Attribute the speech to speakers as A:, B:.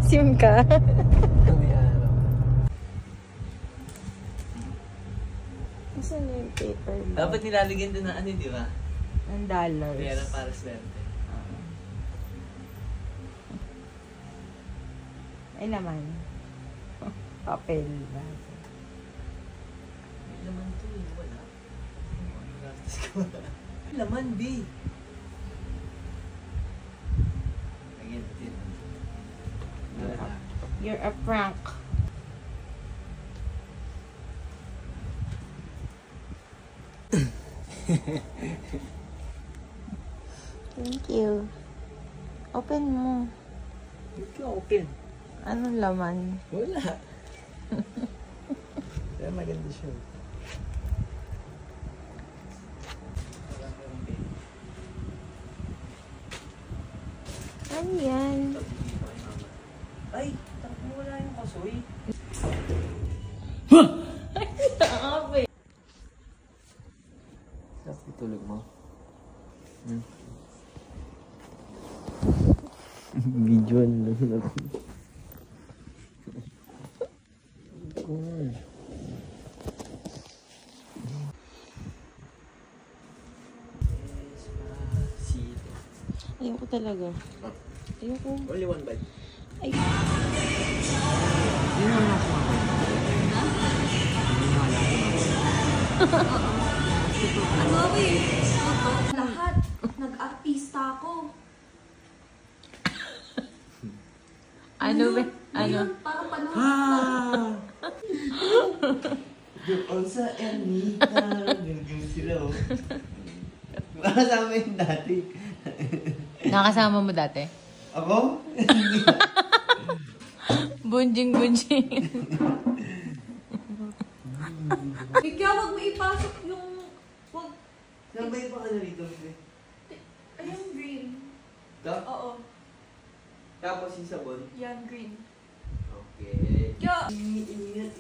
A: Maasim ka. Saan na yung paper bag?
B: Dapat nilalagyan doon na ano, di ba?
A: Ng dollars.
B: Pera para swerte.
A: Ay naman. Papel ba?
B: May laman to eh. Wala. Laman, B. Again, din.
A: You're a prank. Thank you. Open mo.
B: Hindi ka open.
A: Anong laman?
B: Wala. Kaya maganda siya.
A: Ano yan?
B: Ay, takbo wala yung kasoy.
A: Ay, nakakape.
B: Tapos itulog mo. Video lang lang.
A: Ayoko talaga. Ayoko.
B: Only one bite.
A: Ay.
B: Hindi naman ako.
C: Ano ako eh? Lahat. Nag-artista ako.
A: Ano ba? Ano?
C: Parang panahon.
B: Ah! Doon sa Anita. Ganyan sila oh. Nakasama yung dati.
A: Nakasama mo dati?
B: Ako?
A: Bunjing.
C: Bigla, wag mo ipasok yung... Wag...
B: Sabay pa ka na rito.
C: Ayun, green.
B: Ito?
C: Oo.
B: Tapos yung sabon?
C: Yan, green.
B: Okay.
C: Kaya...
B: Ingat.